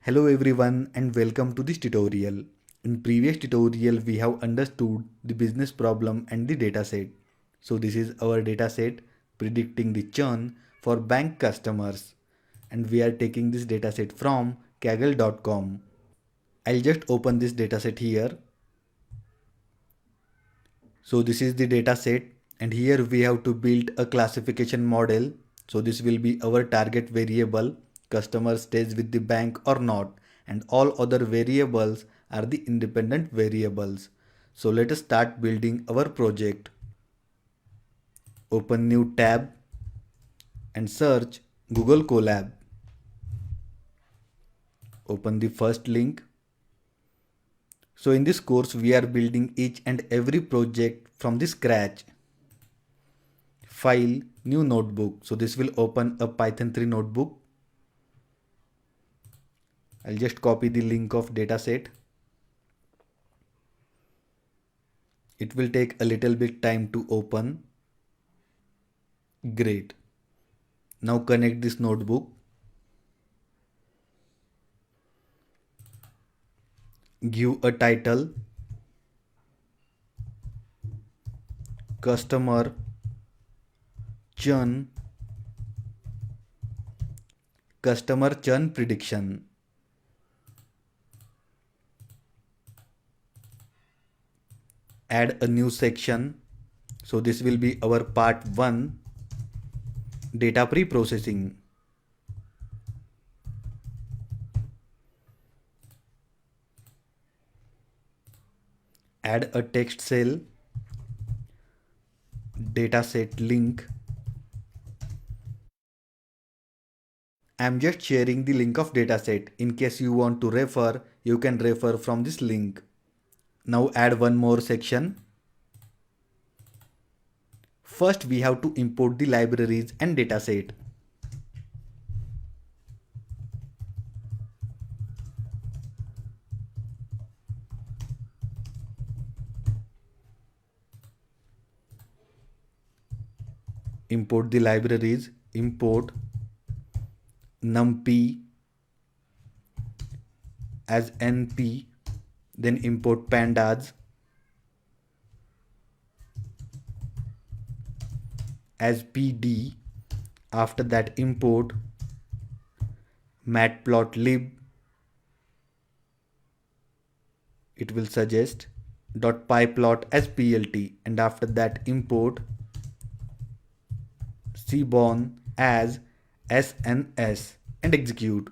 Hello everyone and welcome to this tutorial. In previous tutorial we have understood the business problem and the dataset. So this is our dataset predicting the churn for bank customers and we are taking this dataset from kaggle.com. I'll just open this dataset here. So this is the dataset and here we have to build a classification model. So this will be our target variable, customer stays with the bank or not, and all other variables are the independent variables. So let us start building our project. Open new tab and search Google Colab. Open the first link. So in this course we are building each and every project from the scratch. File, new notebook. So this will open a Python 3 notebook. I'll just copy the link of dataset. It will take a little bit time to open. Great. Now connect this notebook. Give a title. Customer churn. Customer churn prediction. Add a new section. So this will be our part 1, data pre-processing. Add a text cell, dataset link. I'm just sharing the link of dataset. In case you want to refer, you can refer from this link. Now add one more section. First we have to import the libraries and dataset. Import the libraries. Import numpy as np, then import pandas as pd. After that import matplotlib. It will suggest .pyplot as plt, and after that import cborn as sns and execute.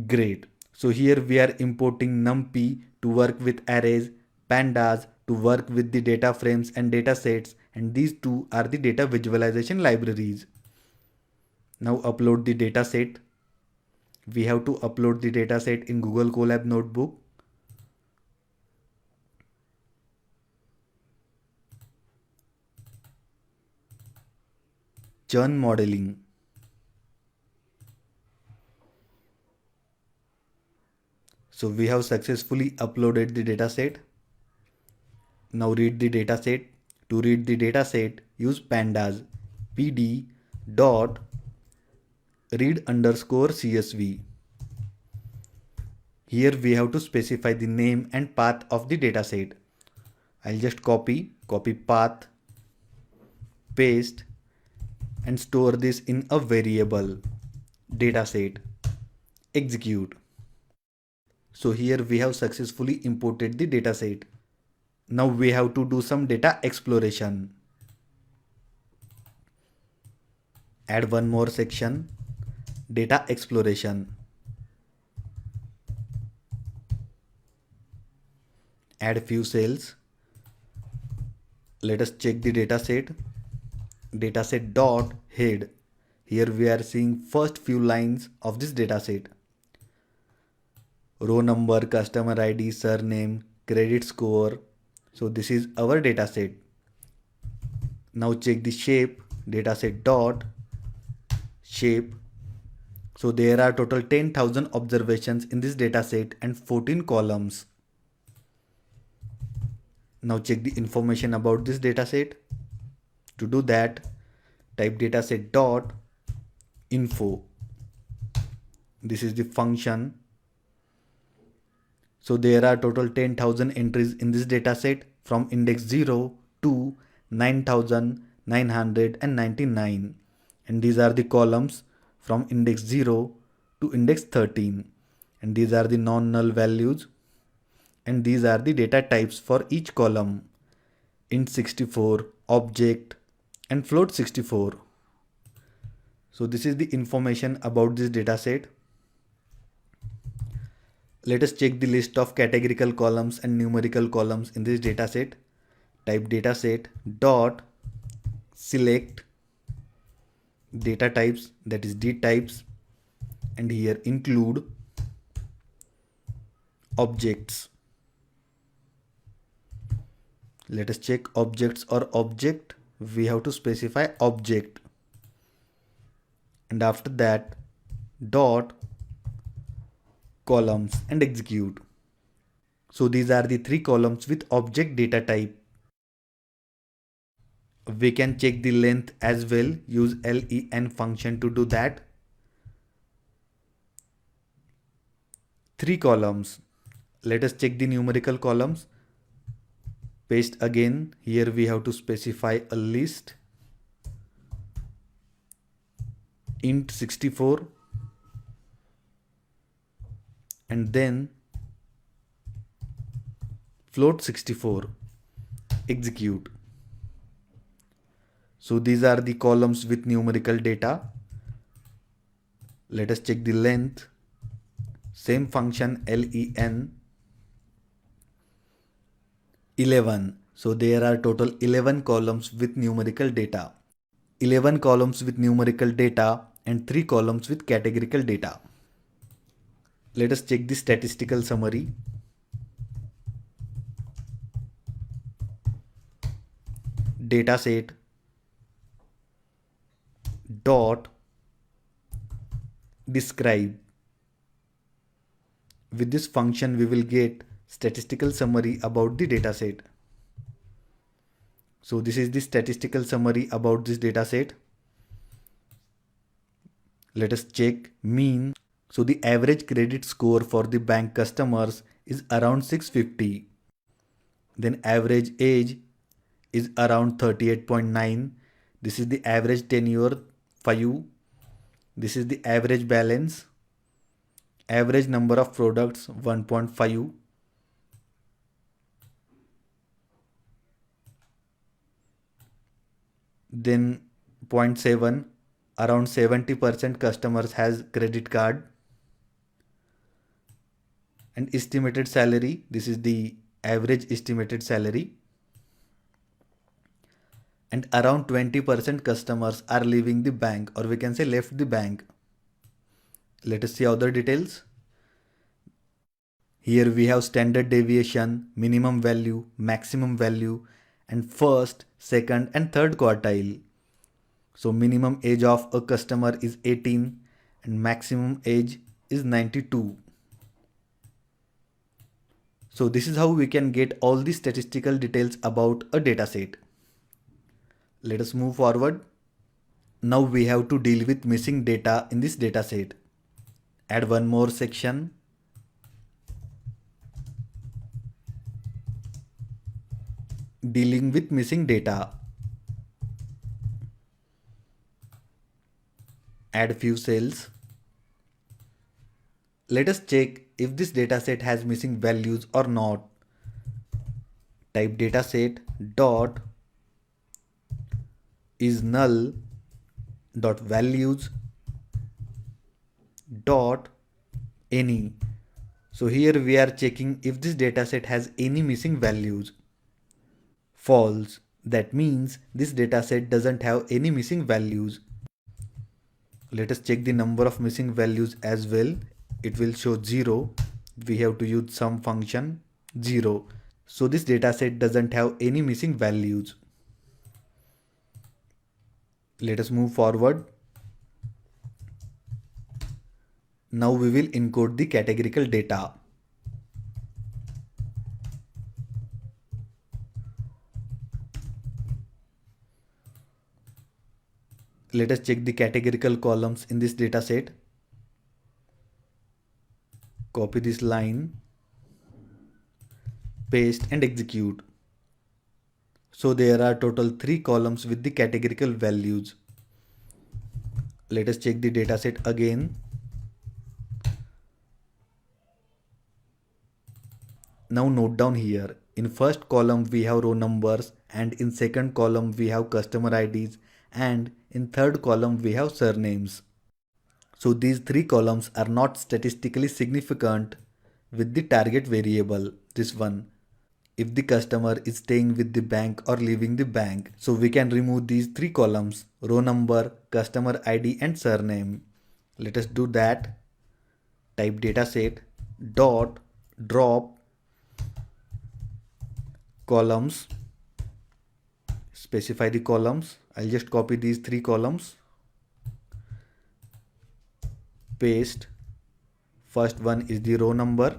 Great. So here we are importing numpy to work with arrays, pandas to work with the data frames and data sets, and these two are the data visualization libraries. Now upload the dataset. We have to upload the dataset in Google Colab notebook. Churn modeling. So we have successfully uploaded the dataset. Now read the dataset. To read the dataset, use pandas pd dot read underscore csv. Here we have to specify the name and path of the dataset. I'll just copy path, paste, and store this in a variable dataset. Execute. So here we have successfully imported the dataset. Now we have to do some data exploration. Add one more section, data exploration. Add few cells. Let us check the dataset. Dataset dot head. Here we are seeing first few lines of this dataset. Row number, customer ID, surname, credit score. So this is our dataset. Now check the shape. Dataset dot shape. So there are total 10,000 observations in this dataset and 14 columns. Now check the information about this dataset. To do that, type dataset dot info. This is the function. So there are total 10,000 entries in this dataset from index 0 to 9,999, and these are the columns from index 0 to index 13, and these are the non-null values, and these are the data types for each column: int 64, object, and float 64. So this is the information about this dataset. Let us check the list of categorical columns and numerical columns in this dataset. Type dataset dot select data types, that is D types, and here include objects. Let us check objects or object. We have to specify object, and after that dot columns and execute. So these are the three columns with object data type. We can check the length as well. Use len function to do that. 3 columns. Let us check the numerical columns. Paste again. Here we have to specify a list. Int 64, and then float 64. Execute. So these are the columns with numerical data. Let us check the length. Same function len 11. So there are total 11 columns with numerical data. 11 columns with numerical data and 3 columns with categorical data. Let us check the statistical summary. Dataset dot describe. With this function we will get statistical summary about the dataset. So this is the statistical summary about this dataset. Let us check mean. So the average credit score for the bank customers is around 650. Then average age is around 38.9. This is the average tenure 5. This is the average balance. Average number of products 1.5. Then 0.7, around 70% customers has credit card. And estimated salary, this is the average estimated salary. And around 20% customers are leaving the bank, or we can say left the bank. Let us see other details. Here we have standard deviation, minimum value, maximum value, and first, second, and third quartile. So minimum age of a customer is 18 and maximum age is 92. So this is how we can get all the statistical details about a dataset. Let us move forward. Now we have to deal with missing data in this dataset. Add one more section. Dealing with missing data. Add few cells. Let us check if this dataset has missing values or not. Type dataset dot is null dot values dot any. So here we are checking if this dataset has any missing values. False. That means this dataset doesn't have any missing values. Let us check the number of missing values as well. It will show 0. We have to use some function 0. So this dataset doesn't have any missing values. Let us move forward. Now we will encode the categorical data. Let us check the categorical columns in this data set. Copy this line, paste and execute. So there are total 3 columns with the categorical values. Let us check the data set again. Now note down here, in first column we have row numbers, and in second column we have customer IDs, and in third column we have surnames. So these 3 columns are not statistically significant with the target variable, this one. If the customer is staying with the bank or leaving the bank, so we can remove these 3 columns, row number, customer ID and surname. Let us do that. Type dataset dot drop columns, specify the columns. I'll just copy these 3 columns, paste. First one is the row number,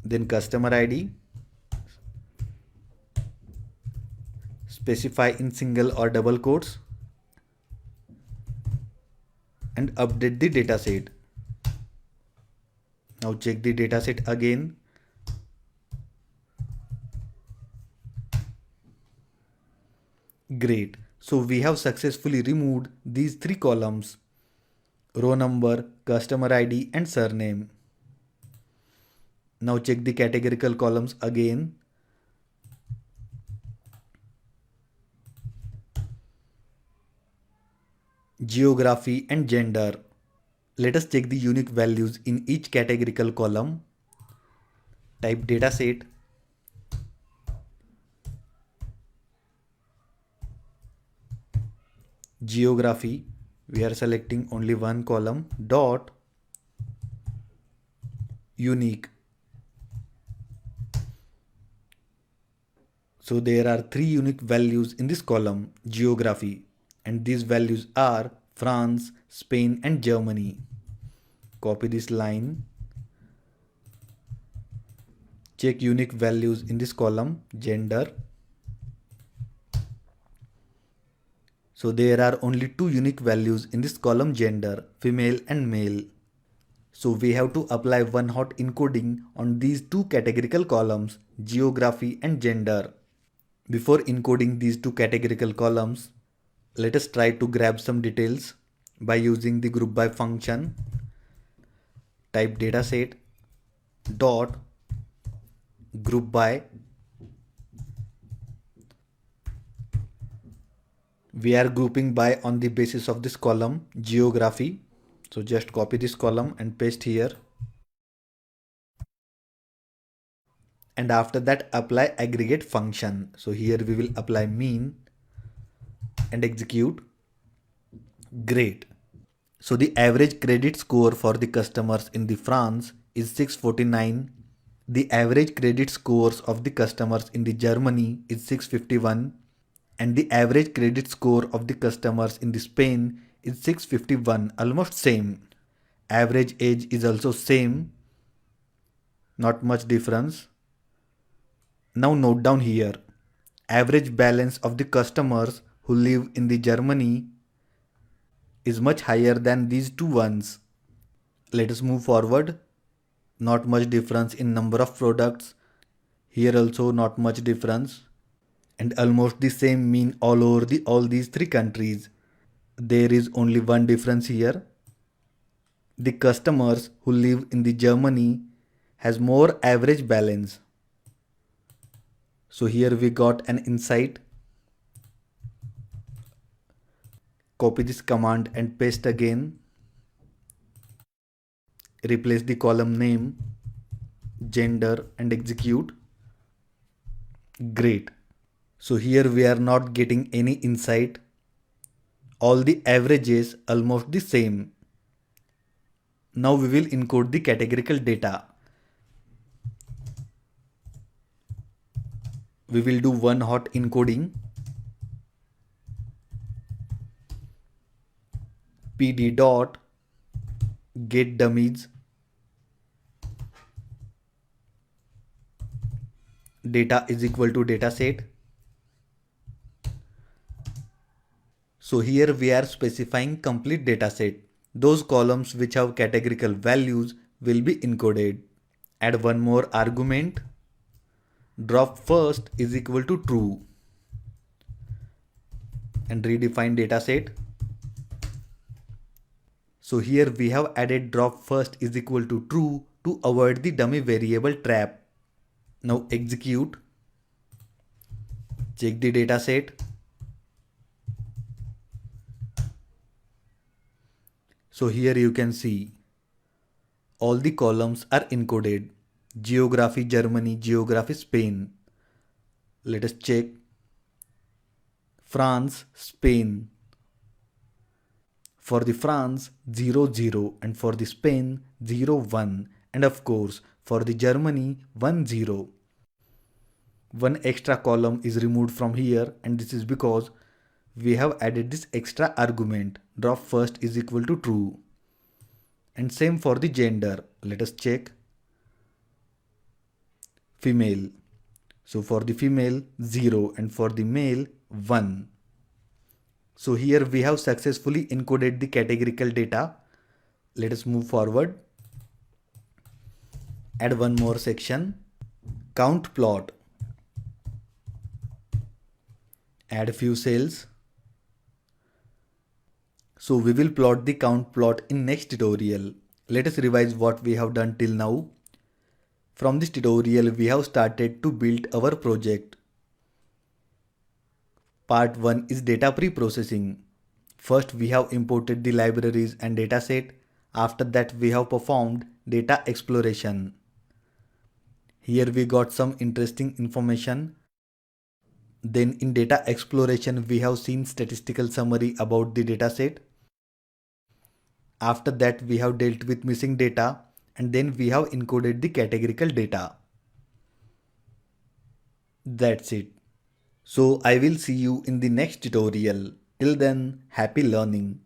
then customer ID, specify in single or double quotes, and update the dataset. Now check the dataset again. Great. So we have successfully removed these 3 columns, row number, customer ID and surname. Now check the categorical columns again. Geography and gender. Let us check the unique values in each categorical column. Type dataset geography, we are selecting only one column, dot unique. So there are 3 unique values in this column, geography, and these values are France, Spain and Germany. Copy this line. Check unique values in this column, gender. So there are only 2 unique values in this column, gender, female and male. So we have to apply one hot encoding on these 2 categorical columns, geography and gender. Before encoding these 2 categorical columns, let us try to grab some details by using the group by function. Type dataset dot group by. We are grouping by on the basis of this column, geography. So just copy this column and paste here. And after that apply aggregate function. So here we will apply mean and execute. Great. So the average credit score for the customers in the France is 649. The average credit scores of the customers in the Germany is 651. And the average credit score of the customers in the Spain is 651, almost same. Average age is also same, not much difference. Now note down here, average balance of the customers who live in the Germany is much higher than these 2 ones. Let us move forward. Not much difference in number of products. Here also not much difference. And almost the same mean all over all these 3 countries. There is only one difference here. The customers who live in the Germany has more average balance. So here we got an insight. Copy this command and paste again. Replace the column name, gender and execute. Great. So here we are not getting any insight. All the averages almost the same. Now we will encode the categorical data. We will do one hot encoding. PD dot get dummies data is equal to dataset So here we are specifying complete dataset. Those columns which have categorical values will be encoded. Add one more argument. Drop first is equal to true. And redefine dataset. So here we have added drop first is equal to true to avoid the dummy variable trap. Now execute. Check the dataset. So here you can see all the columns are encoded. Geography Germany, geography Spain. Let us check. France, Spain. For the France 0 0 and for the Spain 0 1 and of course for the Germany 1 0. One extra column is removed from here and this is because we have added this extra argument drop first is equal to true. And same for the gender. Let us check. Female. So for the female 0 and for the male 1. So here we have successfully encoded the categorical data. Let us move forward. Add one more section. Count plot. Add few cells. So we will plot the count plot in next tutorial. Let us revise what we have done till now. From this tutorial we have started to build our project. Part 1 is data pre-processing. First we have imported the libraries and dataset. After that we have performed data exploration. Here we got some interesting information. Then in data exploration we have seen statistical summary about the dataset. After that we have dealt with missing data and then we have encoded the categorical data. That's it. So I will see you in the next tutorial. Till then, happy learning.